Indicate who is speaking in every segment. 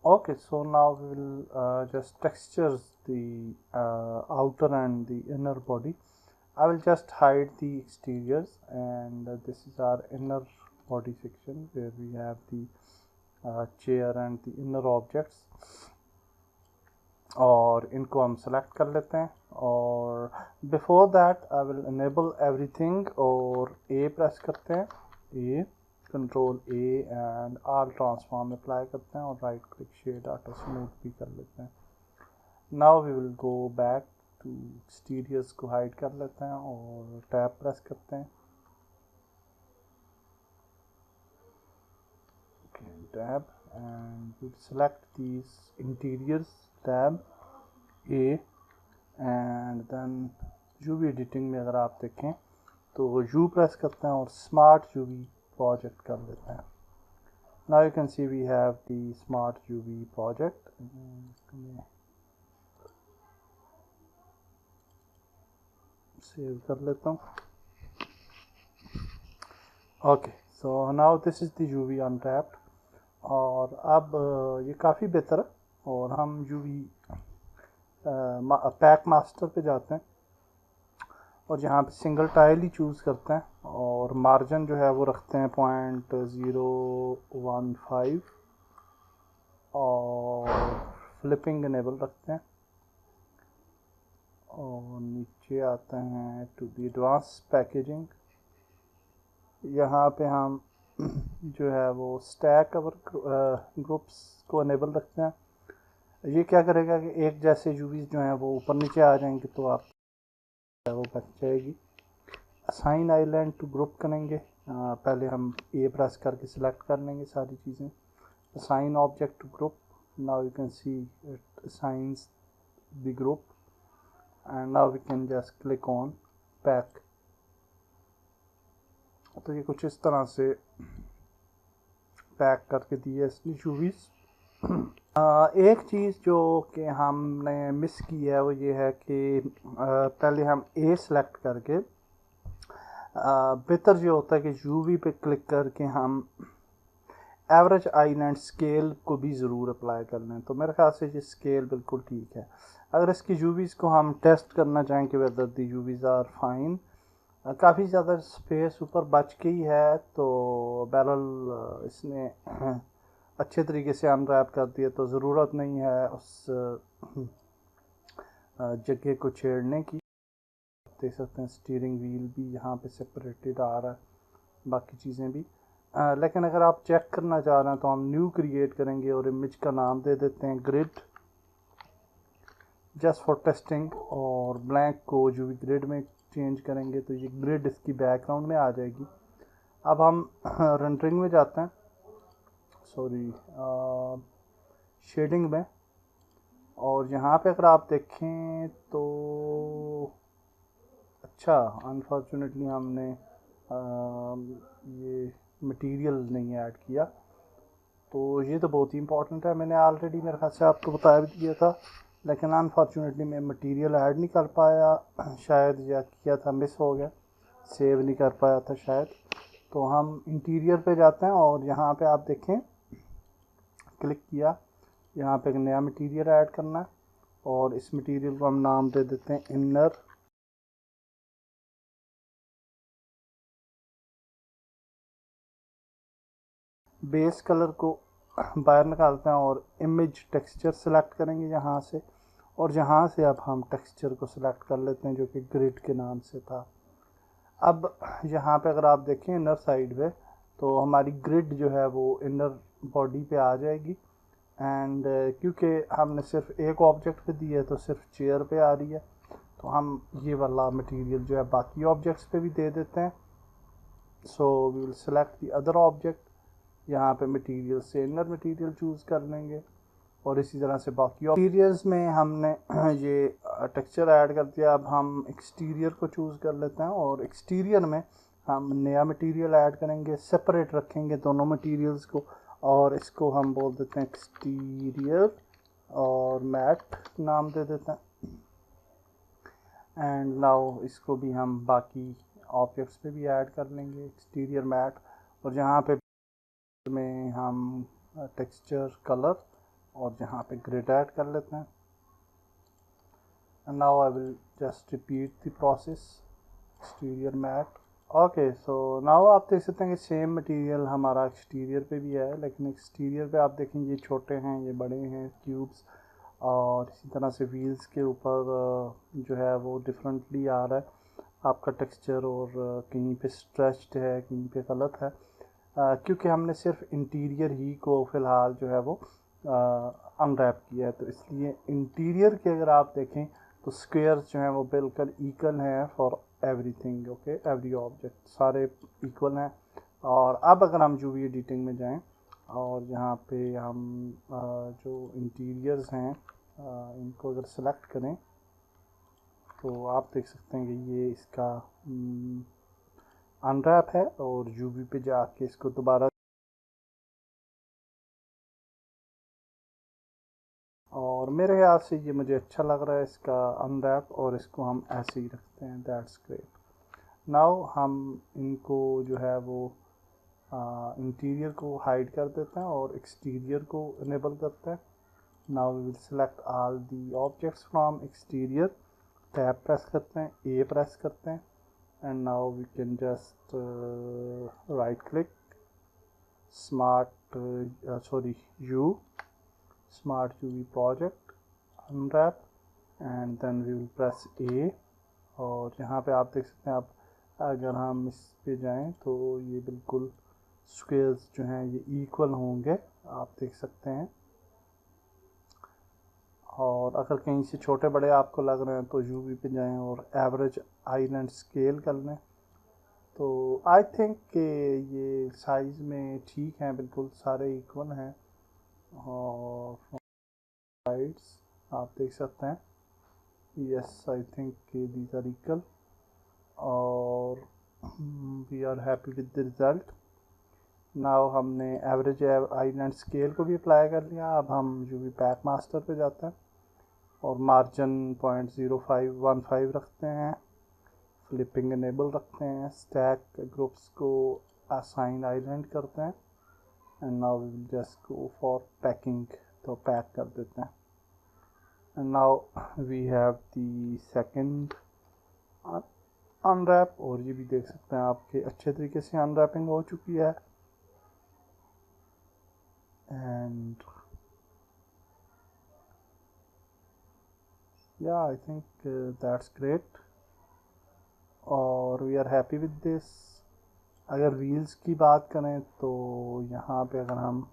Speaker 1: Okay, so now we will just texture the outer and the inner body. I will just hide the exteriors, and this is our inner body section where we have the chair and the inner objects, और इनको हम select कर लेते हैं. और before that I will enable everything और A press करते हैं, A control A and all transform apply करते हैं और right click shade auto smooth भी कर लेते हैं. Now we will go back to exteriors को हाइड कर लेते हैं और टैब प्रेस करते हैं. Tab and we select these interiors, tab A and then UV editing में अगर आप देखें तो यू प्रेस करते हैं और स्मार्ट यूवी प्रोजेक्ट कर लेते हैं. Now you can see we have the smart UV project. Save कर लेता हूँ. Okay, so now this is the UV untapped. और अब ये काफ़ी बेहतर है. और हम यूवी पैक मास्टर पे जाते हैं और यहाँ पे सिंगल टाइल ही चूज़ करते हैं और मार्जिन जो है वो रखते हैं 0.015 और फ्लिपिंग इनेबल रखते हैं. और नीचे आते हैं टू द एडवांस पैकेजिंग. यहाँ पे हम जो है वो स्टैक अवर ग्रुप्स को इनेबल रखते हैं. ये क्या करेगा कि एक जैसे यूवीज जो हैं वो ऊपर नीचे आ जाएंगे तो आप वो बच जाएगी. असाइन आइलैंड टू ग्रुप करेंगे. पहले हम ए प्रेस करके सिलेक्ट कर लेंगे सारी चीज़ें. Assign object to group. Now you can see it assigns the group and now we can just click on pack. तो ये कुछ इस तरह से पैक करके दिए इसने यूवीज. एक चीज़ जो कि हमने मिस की है वो ये है कि पहले हम ए सेलेक्ट करके बेहतर ये होता है कि यूवी पे क्लिक करके हम एवरेज आइलैंड स्केल को भी ज़रूर अप्लाई कर लें. तो मेरे ख्याल से ये स्केल बिल्कुल ठीक है. अगर इसकी यूवीज़ को हम टेस्ट करना चाहें कि weather the UVs are fine, काफ़ी ज़्यादा स्पेस ऊपर बच गई है तो बैरल इसने अच्छे तरीके से अनरैप कर दिया तो ज़रूरत नहीं है उस जगह को छेड़ने की. देख सकते हैं स्टीयरिंग व्हील भी यहाँ पे सेपरेटेड आ रहा है, बाकी चीज़ें भी. लेकिन अगर आप चेक करना चाह रहे हैं तो हम न्यू क्रिएट करेंगे और इमेज का नाम दे देते हैं ग्रिड जस्ट फॉर टेस्टिंग. और ब्लैंक को जो भी ग्रिड में चेंज करेंगे तो ये ग्रिड इसकी बैकग्राउंड में आ जाएगी. अब हम रेंडरिंग में जाते हैं, सॉरी शेडिंग में. और यहाँ पे अगर आप देखें तो अच्छा अनफॉर्चुनेटली हमने ये मटेरियल नहीं ऐड किया. तो ये तो बहुत ही इंपॉर्टेंट है. मैंने ऑलरेडी मेरे ख्याल से आपको बताया भी दिया था, लेकिन अनफॉर्चुनेटली मैं मटेरियल ऐड नहीं कर पाया शायद, या किया था मिस हो गया, सेव नहीं कर पाया था शायद. तो हम इंटीरियर पे जाते हैं और यहाँ पे आप देखें क्लिक किया, यहाँ पे एक नया मटेरियल ऐड करना है और इस मटेरियल को हम नाम दे देते हैं इनर. बेस कलर को बाहर निकालते हैं और इमेज टेक्सचर सेलेक्ट करेंगे यहाँ से. और यहाँ से अब हम टेक्सचर को सिलेक्ट कर लेते हैं जो कि ग्रिड के नाम से था. अब यहाँ पे अगर आप देखें इनर साइड पे तो हमारी ग्रिड जो है वो इनर बॉडी पे आ जाएगी. एंड क्योंकि हमने सिर्फ एक ऑब्जेक्ट पे दी है तो सिर्फ चेयर पे आ रही है, तो हम ये वाला मटेरियल जो है बाकी ऑब्जेक्ट्स पे भी दे देते हैं. So we will select the other object. यहाँ पे मटेरियल से इनर मटेरियल चूज़ कर लेंगे और इसी तरह से बाकी मटीरियल्स में हमने ये टेक्सचर ऐड कर दिया. अब हम एक्सटीरियर को चूज़ कर लेते हैं और एक्सटीरियर में हम नया मटेरियल ऐड करेंगे, सेपरेट रखेंगे दोनों मटेरियल्स को और इसको हम बोल देते हैं एक्सटीरियर और मैट नाम दे देते हैं. एंड नाउ इसको भी हम बाकी ऑब्जेक्ट्स पे भी ऐड कर लेंगे एक्सटीरियर मैट. और यहाँ पे में हम टेक्सचर कलर और यहाँ पे ग्रिड ऐड कर लेते हैं। And now I will just repeat the process, exterior mat. Okay, so now आप देख सकते हैं कि सेम मटेरियल हमारा एक्सटीरियर पे भी है, लेकिन एक्सटीरियर पे आप देखें ये छोटे हैं, ये बड़े हैं क्यूब्स, और इसी तरह से व्हील्स के ऊपर जो है वो डिफरेंटली आ रहा है आपका टेक्सचर, और कहीं पे स्ट्रेच्ड है, कहीं पे गलत है, क्योंकि हमने सिर्फ इंटीरियर ही को फ़िलहाल जो है वो अनरैप किया है। तो इसलिए इंटीरियर के अगर आप देखें तो स्क्वेयर्स जो हैं वो बिल्कुल इक्वल हैं for everything, okay, every object सारे इक्वल हैं। और अब अगर हम जो भी एडिटिंग में जाएं और यहाँ पे हम जो इंटीरियर्स हैं इनको अगर सेलेक्ट करें तो आप देख सकते हैं कि ये इसका अनरैप है, और यूवी पे जाके इसको दोबारा, और मेरे ख्याल से ये मुझे अच्छा लग रहा है इसका अनरैप, और इसको हम ऐसे ही रखते हैं। That's great. नाउ हम इनको जो है वो इंटीरियर को हाइड कर देते हैं और एक्सटीरियर को इनेबल करते हैं। Now we will select all the objects from exterior, tab press करते हैं, ए प्रेस करते हैं, and now we can just right click, smart U, smart UV project, unwrap, and then we will press A। और यहाँ पे आप देख सकते हैं, आप अगर हम इस पे जाएं तो ये बिल्कुल स्क्वेयर्स जो हैं ये इक्वल होंगे, आप देख सकते हैं। और अगर कहीं से छोटे बड़े आपको लग रहे हैं तो UV पे जाएं और एवरेज आइलैंड स्केल कर लें, तो आई थिंक कि ये साइज़ में ठीक हैं, बिल्कुल सारे इक्वल हैं। और साइड्स आप देख सकते हैं, yes I think these are equal, और we are happy with the result. Now हमने एवरेज आइलैंड स्केल को भी अप्लाई कर लिया। अब हम यूवी पैक मास्टर पे जाते हैं और मार्जिन 0.0515 रखते हैं, फ्लिपिंग इनेबल रखते हैं, स्टैक ग्रुप्स को असाइन आइलैंड करते हैं, and now we will just go for packing, तो पैक कर देते हैं। And now we have the second unwrap, और ये भी देख सकते हैं आपके अच्छे तरीके से अनरैपिंग हो चुकी है। And yeah I think that's great, और we are happy with this. अगर व्हील्स की बात करें तो यहाँ पे अगर हम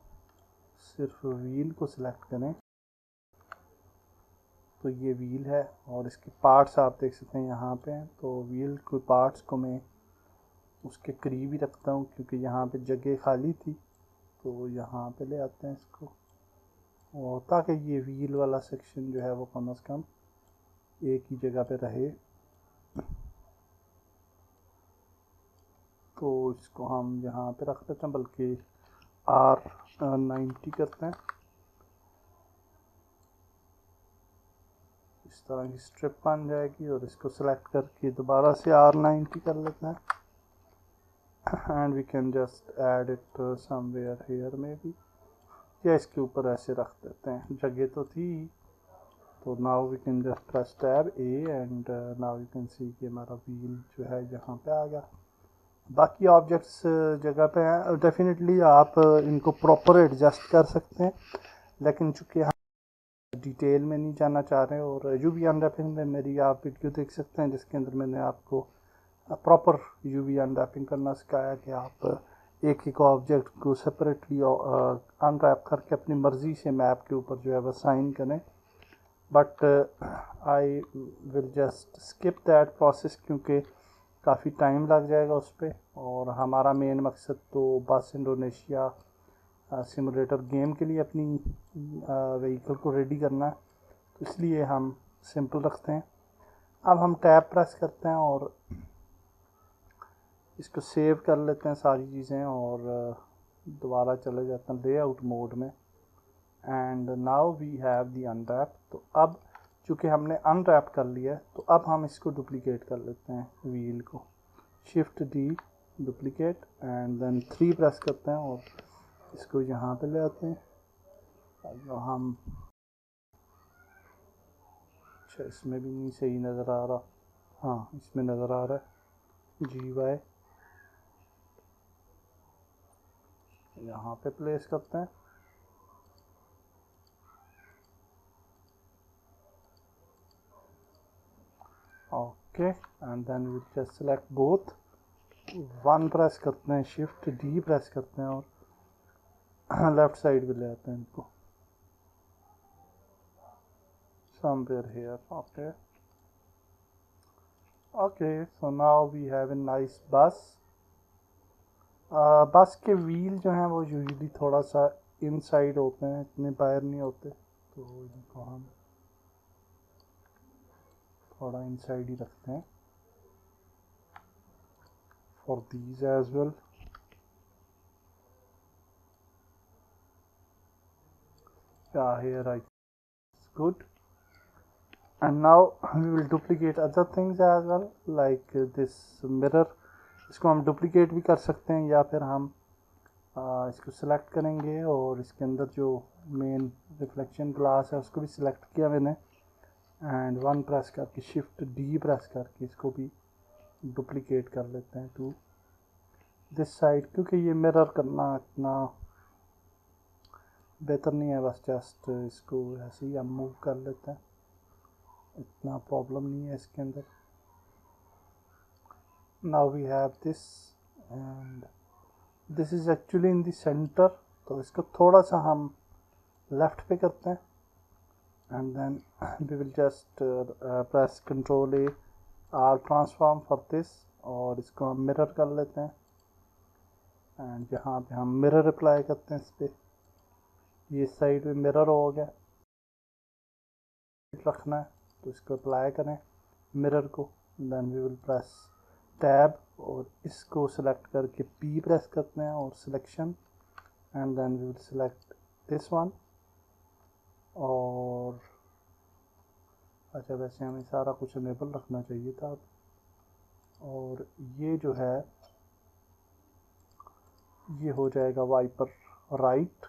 Speaker 1: सिर्फ व्हील को सिलेक्ट करें तो ये व्हील है, और इसके पार्ट्स आप देख सकते हैं यहाँ पे हैं। तो व्हील के पार्ट्स को मैं उसके करीब ही रखता हूँ क्योंकि यहाँ पे जगह खाली थी, तो यहाँ पे ले आते हैं इसको, और ताकि ये व्हील वाला सेक्शन जो है वो कम से कम एक ही जगह पे रहे। तो इसको हम यहाँ पे रख देते हैं, बल्कि R90 करते हैं। इस तरह की स्ट्रिप बन जाएगी, और इसको सेलेक्ट करके दोबारा से R90 कर लेते हैं, and we can just add it somewhere here में भी, या इसके ऊपर ऐसे रख देते हैं, जगह तो थी। तो now we can just press tab A, and now you can see कि हमारा व्हील जो है यहाँ पे आ गया। बाकी ऑब्जेक्ट्स जगह पे हैं, डेफिनेटली आप इनको प्रॉपर एडजस्ट कर सकते हैं, लेकिन चूँकि हम डिटेल में नहीं जाना चाह रहे हैं, और यूवी अनरैपिंग में मेरी आप वीडियो देख सकते हैं जिसके अंदर मैंने आपको प्रॉपर यूवी अनरैपिंग करना सिखाया कि आप एक एक ऑब्जेक्ट को सेपरेटली अनरैप करके अपनी मर्ज़ी से मैप के ऊपर जो है वह साइन करें। But I will just skip that process क्योंकि काफ़ी टाइम लग जाएगा उस पर, और हमारा मेन मकसद तो बस इंडोनेशिया सिमुलेटर गेम के लिए अपनी व्हीकल को रेडी करना है, तो इसलिए हम सिंपल रखते हैं। अब हम टैब प्रेस करते हैं और इसको सेव कर लेते हैं सारी चीज़ें, और दोबारा चले जाते हैं लेआउट मोड में, and now we have the unwrap. तो अब चूँकि हमने अनरैप कर लिया है तो अब हम इसको डुप्लिकेट कर लेते हैं व्हील को, shift D duplicate, and then 3 press करते हैं और इसको यहाँ पे ले आते हैं, हम अच्छा इसमें भी नहीं सही नज़र आ रहा, हाँ इसमें नज़र आ रहा है GY। यहाँ पे प्लेस करते हैं, okay and then we just select both, 1 press करते हैं, शिफ्ट D प्रेस करते हैं और लेफ्ट साइड पे ले आते हैं इनको, somewhere here, okay so now we have a nice bus। बस के व्हील जो हैं वो यूजुअली थोड़ा सा इनसाइड होते हैं, इतने बाहर नहीं होते, तो इनको हम थोड़ा इनसाइड ही रखते हैं for these as well। Yeah, here I it's good and now we will duplicate other things as well like this mirror। इसको हम डुप्लीकेट भी कर सकते हैं या फिर हम इसको सिलेक्ट करेंगे और इसके अंदर जो मेन रिफ्लेक्शन ग्लास है उसको भी सिलेक्ट किया मैंने एंड 1 प्रेस करके शिफ्ट D प्रेस करके इसको भी डुप्लीकेट कर लेते हैं टू दिस साइड, क्योंकि ये मिरर करना इतना बेहतर नहीं है, बस जस्ट इसको ऐसे ही हम मूव कर लेते हैं, इतना प्रॉब्लम नहीं है इसके अंदर। Now we have this and this is actually in the centre, तो इसको थोड़ा सा हम लेफ़्ट पे करते हैं and then we will just press control A R transform for this और इसको हम मिरर कर लेते हैं एंड यहाँ पे हम मिरर अप्लाई करते हैं इस पर, ये साइड में मिरर हो गया, रखना है तो इसको अप्लाई करें मिरर को, then we will press tab और इसको सिलेक्ट करके P प्रेस करते हैं और selection and then we will select this one. और अच्छा वैसे हमें सारा कुछ इनेबल रखना चाहिए था, और ये जो है ये हो जाएगा वाइपर राइट।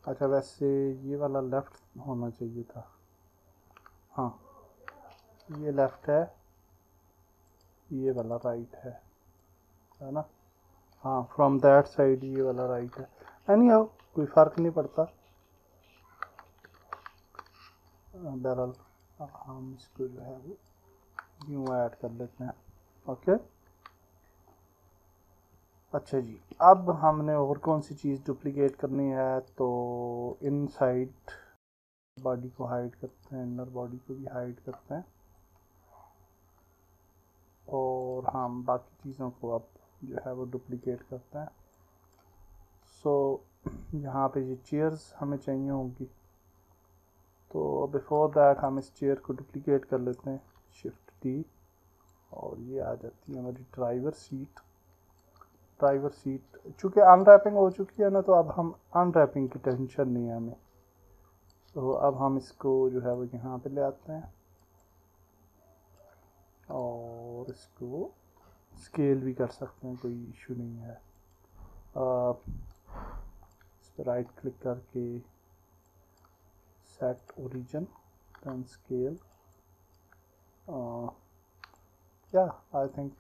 Speaker 1: अच्छा वैसे ये वाला लेफ़्ट होना चाहिए था, हाँ ये लेफ़्ट है, ये वाला राइट है ना, हाँ फ्रॉम दैट साइड ये वाला राइट है, एनी हाउ कोई फ़र्क नहीं पड़ता। बहरहाल हम इसको जो है वो यूँ ऐड कर लेते हैं, ओके। अच्छा जी, अब हमने और कौन सी चीज़ डुप्लीकेट करनी है, तो इनसाइड बॉडी को हाइड करते हैं, इनर बॉडी को भी हाइड करते हैं और हम बाकी चीज़ों को अब जो है वो डुप्लीकेट करते हैं। सो यहाँ पे ये चेयर्स हमें चाहिए होंगी, तो बिफोर दैट हम इस चेयर को डुप्लीकेट कर लेते हैं, शिफ्ट D और ये आ जाती है हमारी ड्राइवर सीट। ड्राइवर सीट चूँकि अनरैपिंग हो चुकी है ना, तो अब हम अनरैपिंग की टेंशन नहीं है हमें, तो अब हम इसको जो है वो यहाँ पे ले आते हैं और इसको स्केल भी कर सकते हैं, कोई इशू नहीं है। इस पर राइट क्लिक करके सेट ओरिजिन देन स्केल, या I think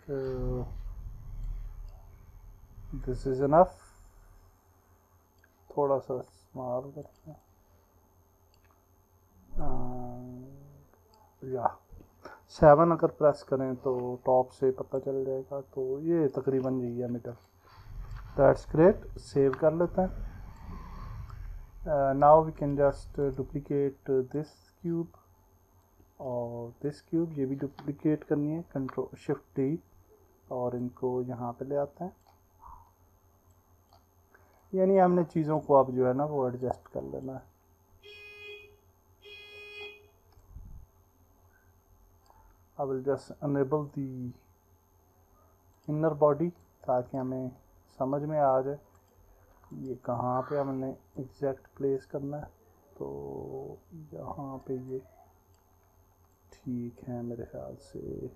Speaker 1: this is enough, थोड़ा सा स्मॉल करते हैं, या 7 अगर प्रेस करें तो टॉप से पता चल जाएगा, तो ये तकरीबन यही है मिडल। दैट्स ग्रेट, सेव कर लेते हैं। Now we can just duplicate this cube और दिस क्यूब, ये भी डुप्लीकेट करनी है, कंट्रोल शिफ्ट D और इनको यहाँ पे ले आते हैं, यानी हमने चीज़ों को अब जो है ना वो एडजस्ट कर लेना है। I will just enable the inner body ताकि हमें समझ में आ जाए ये कहाँ पे हमने एग्जैक्ट प्लेस करना है, तो यहाँ पे ये ठीक है मेरे ख्याल से।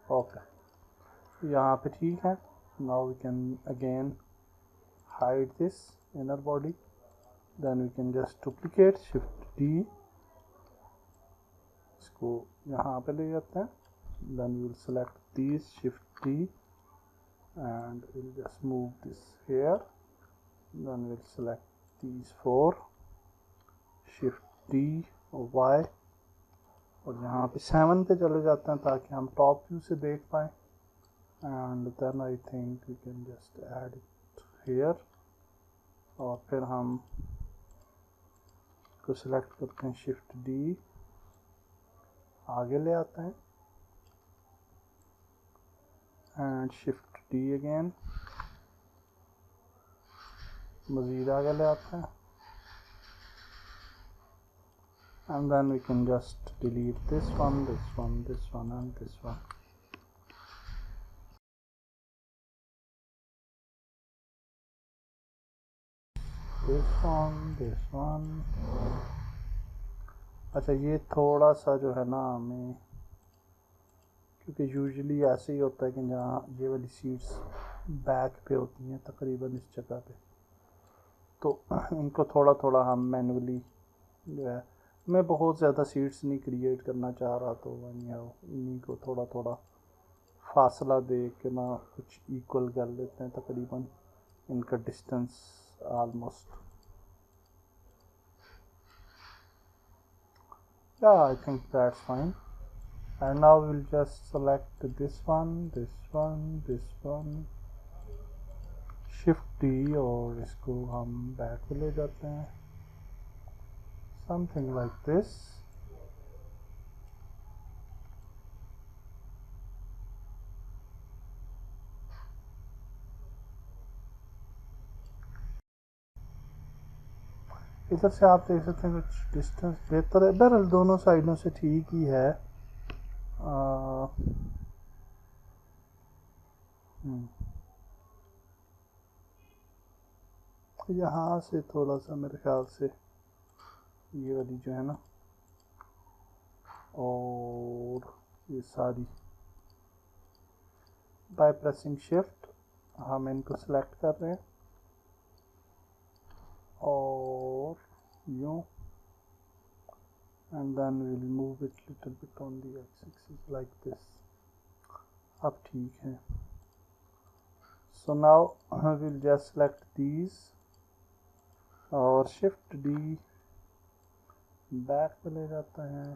Speaker 1: ओके यहाँ पे ठीक है। Now we can again hide this inner body, then we can just duplicate, shift D, इसको यहाँ पे ले जाते हैं, then we will select this, shift D, and we'll just move this here, then we'll select these four, shift D और Y, और यहाँ पे 7 पे चले जाते हैं ताकि हम टॉप व्यू से देख पाएँ, and then I think we can just add it here, और फिर हम को सिलेक्ट करते हैं, शिफ्ट D, आगे ले आते हैं, and shift D again, मज़ीद आगे ले आते हैं, and then we can just delete this one, this one, this one, and this one. This one, this one. अच्छा, ये थोड़ा सा जो है ना हमें, क्योंकि यूजुअली ऐसे ही होता है कि जहाँ ये वाली सीट्स बैक पे होती हैं तकरीबन इस जगह पे, तो इनको थोड़ा थोड़ा हम मैनुअली जो है, मैं बहुत ज़्यादा सीट्स नहीं क्रिएट करना चाह रहा, तो इन्हीं को थोड़ा थोड़ा फासला दे के ना कुछ इक्वल कर लेते हैं, तकरीबन इनका distance almost. Yeah, I think that's fine. And now we'll just select this one, this one, this one, shift D, और इसको हम बैक पे ले जाते हैं, something like this. इधर से आप देख सकते हैं कुछ डिस्टेंस बेहतर है, बहरहाल दोनों साइडों से ठीक ही है। यहाँ से थोड़ा सा मेरे ख्याल से ये वाली जो है ना, और ये सारी बाय प्रेसिंग शिफ्ट हम इनको सेलेक्ट कर रहे हैं, और यूँ, and then we will move it little bit on the x-axis like this. अब ठीक है। So now we'll just select these और shift D, बैक पे ले जाते हैं,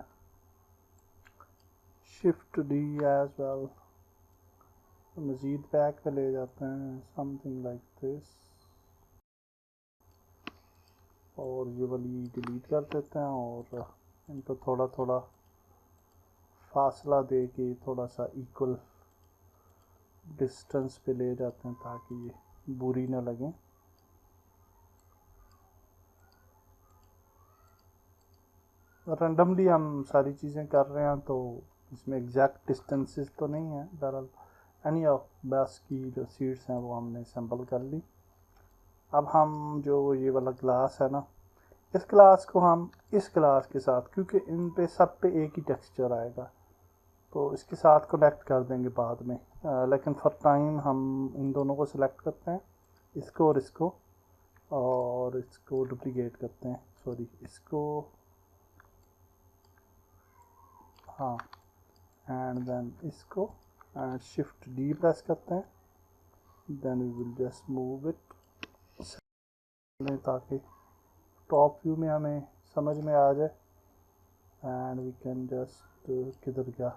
Speaker 1: shift D as well, मज़ीद बैक पे ले जाते हैं, something like this, और ये वाली डिलीट कर देते हैं, और इनको थोड़ा थोड़ा फासला दे के थोड़ा सा इक्वल डिस्टेंस पे ले जाते हैं ताकि ये बुरी ना लगे। रैंडमली हम सारी चीज़ें कर रहे हैं, तो इसमें एग्जैक्ट डिस्टेंसेस तो नहीं है, बहरहाल एनी ऑफ बस की जो सीट्स हैं वो हमने सैम्पल कर ली। अब हम जो ये वाला ग्लास है ना, इस ग्लास को हम इस ग्लास के साथ, क्योंकि इन पे सब पे एक ही टेक्सचर आएगा, तो इसके साथ कनेक्ट कर देंगे बाद में, लेकिन फॉर टाइम हम इन दोनों को सिलेक्ट करते हैं, इसको और इसको, और इसको डुप्लीकेट करते हैं, सॉरी इसको, हाँ, एंड देन इसको, एंड शिफ्ट डी प्रेस करते हैं, then we will just move it ताकि टॉप व्यू में हमें समझ में आ जाए, एंड वी कैन जस्ट, किधर गया,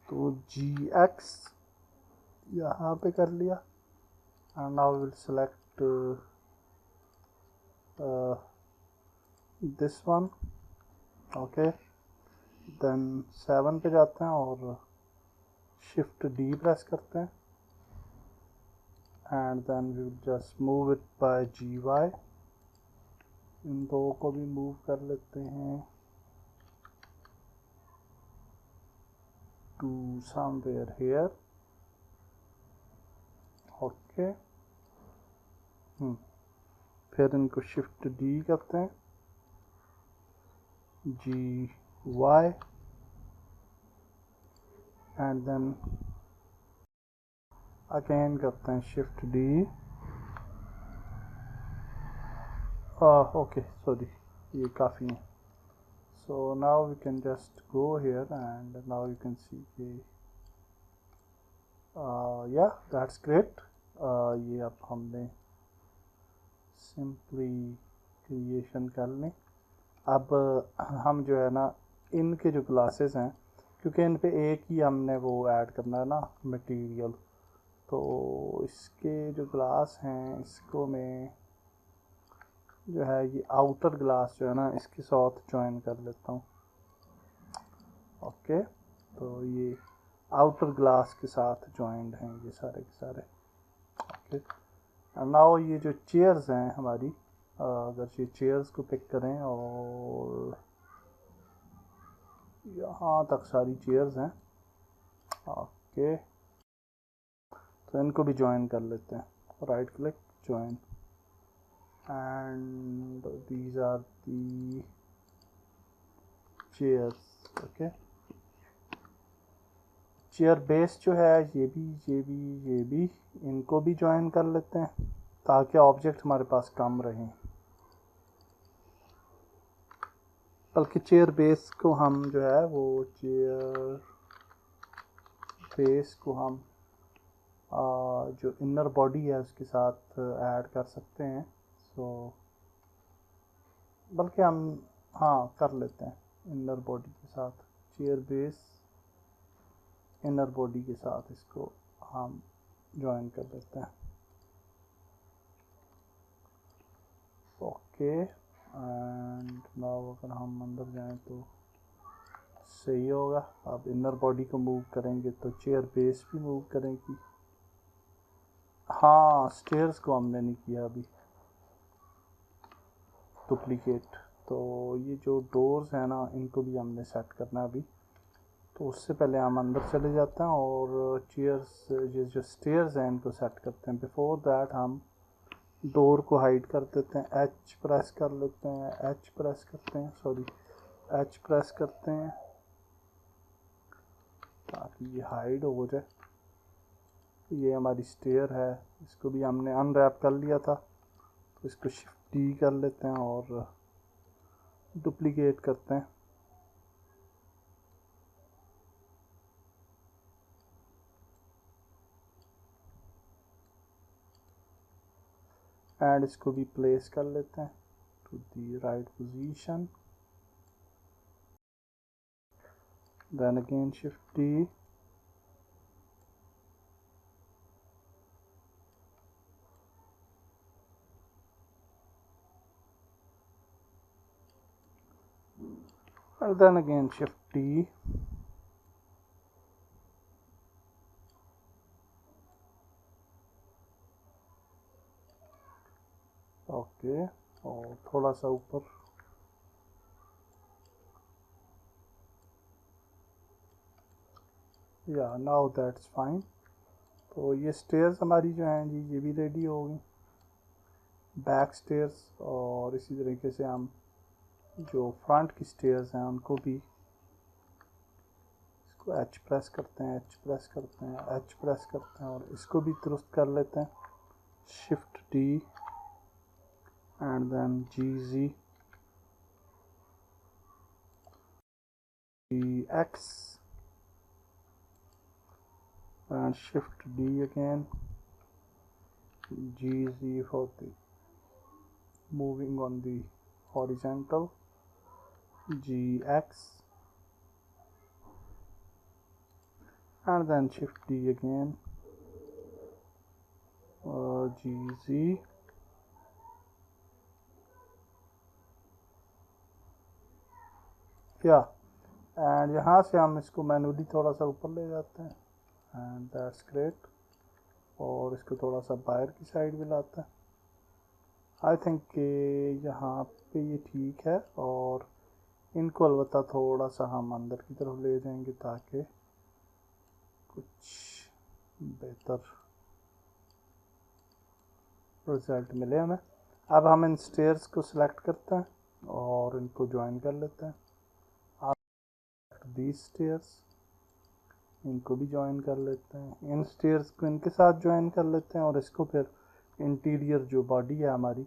Speaker 1: तो GX यहाँ पे कर लिया, and now will select this one, okay, then 7 पे जाते हैं और शिफ्ट D प्रेस करते हैं, and then we will just move it by GY, इन दो को भी मूव कर लेते हैं टू समवेयर हियर, ओके, फिर इनको शिफ्ट D करते हैं, GY, एंड देन अगेन करते हैं शिफ्ट डी। ओके सॉरी, ये काफ़ी है। So now we can just go here and now you can see the yeah, that's great। ये अब हमने सिंपली क्रिएशन कर लें। अब हम जो है ना इनके जो ग्लासेस हैं, क्योंकि इन पे एक ही हमने वो ऐड करना है ना मटेरियल, तो इसके जो ग्लास हैं इसको मैं जो है ये आउटर ग्लास जो है ना इसके साथ ज्वाइन कर लेता हूँ। ओके, तो ये आउटर ग्लास के साथ ज्वाइंट हैं ये सारे के सारे। ओके, नाउ ये जो चेयर्स हैं हमारी, अगर ये चेयर्स को पिक करें और यहाँ तक सारी चेयर्स हैं। ओके, तो इनको भी ज्वाइन कर लेते हैं। Right click, join, and these are the chairs। Okay, chair base जो है ये भी इनको भी ज्वाइन कर लेते हैं ताकि ऑब्जेक्ट हमारे पास कम रहे। बल्कि चेयर बेस को हम जो है वो चेयर बेस को हम जो इनर बॉडी है उसके साथ ऐड कर सकते हैं। सो बल्कि हम हाँ कर लेते हैं इनर बॉडी के साथ, चेयर बेस इनर बॉडी के साथ इसको हम ज्वाइन कर लेते हैं। ओके, एंड नाउ अगर हम अंदर जाएं तो सही होगा। अब इनर बॉडी को मूव करेंगे तो चेयर बेस भी मूव करेंगी। हाँ, स्टेयर्स को हमने नहीं किया अभी डुप्लीकेट, तो ये जो डोर्स हैं ना इनको भी हमने सेट करना है अभी। तो उससे पहले हम अंदर चले जाते हैं और चेयर्स ये जो स्टेयर्स हैं इनको सेट करते हैं। बिफोर दैट हम डोर को हाइड कर देते हैं, एच प्रेस कर लेते हैं, एच प्रेस करते हैं, सॉरी एच प्रेस करते हैं ताकि ये हाइड हो जाए। ये हमारी स्टेयर है, इसको भी हमने अनरैप कर लिया था, तो इसको शिफ्ट डी कर लेते हैं और डुप्लीकेट करते हैं। एंड इसको भी प्लेस कर लेते हैं to the right position, then again shift D, and then again shift D, okay, और थोड़ा सा ऊपर, या नाउ दैट्स फाइन। तो ये स्टेयर्स हमारी जो हैं जी ये भी रेडी हो गई, बैक स्टेयर्स, और इसी तरीके से हम जो फ्रंट की स्टेयर्स हैं उनको भी इसको एच प्रेस करते हैं, एच प्रेस करते हैं, एच प्रेस करते हैं और इसको भी दुरुस्त कर लेते हैं। Shift D and then G X and shift D again, GZ for the moving on the horizontal, GX and then shift D again, GZ, या एंड यहाँ से हम इसको मैनुअली थोड़ा सा ऊपर ले जाते हैं एंड दैट्स ग्रेट, और इसको थोड़ा सा बाहर की साइड भी लाते हैं। आई थिंक कि यहाँ पे ये ठीक है, और इनको अलबत्ता थोड़ा सा हम अंदर की तरफ ले जाएंगे ताकि कुछ बेहतर रिजल्ट मिले हमें। अब हम इन स्टेयर्स को सिलेक्ट करते हैं और इनको ज्वाइन कर लेते हैं। these stairs इनको भी ज्वाइन कर लेते हैं, इन स्टेयर्स को इनके साथ ज्वाइन कर लेते हैं और इसको फिर इंटीरियर जो बॉडी है हमारी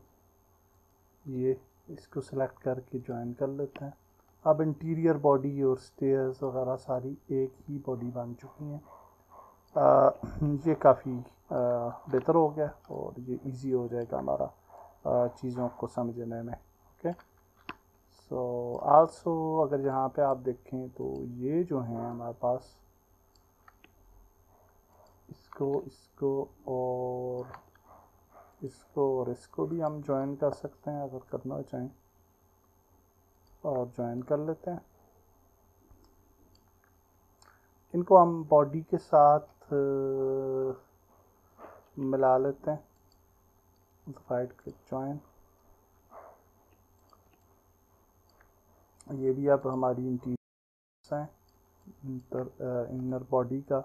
Speaker 1: ये इसको सेलेक्ट करके ज्वाइन कर लेते हैं। अब इंटीरियर बॉडी और स्टेयर्स वगैरह सारी एक ही बॉडी बन चुकी हैं। ये काफ़ी बेहतर हो गया और ये इजी हो जाएगा हमारा चीज़ों को समझने में। ओके, सो आल्सो अगर यहाँ पे आप देखें तो ये जो हैं हमारे पास इसको और इसको भी हम ज्वाइन कर सकते हैं अगर करना चाहें, और ज्वाइन कर लेते हैं। इनको हम बॉडी के साथ मिला लेते हैं, राइट क्लिक ज्वाइन। ये भी अब हमारी इंटीरियर है इनर बॉडी का।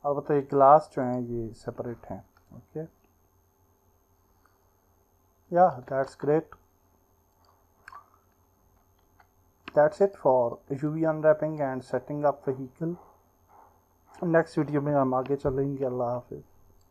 Speaker 1: अब तो ये ग्लास जो हैं ये सेपरेट हैं। Okay, yeah, that's great. That's it for UV unwrapping and setting up vehicle. Next video में हम आगे चलेंगे। अल्लाह हाफिज़।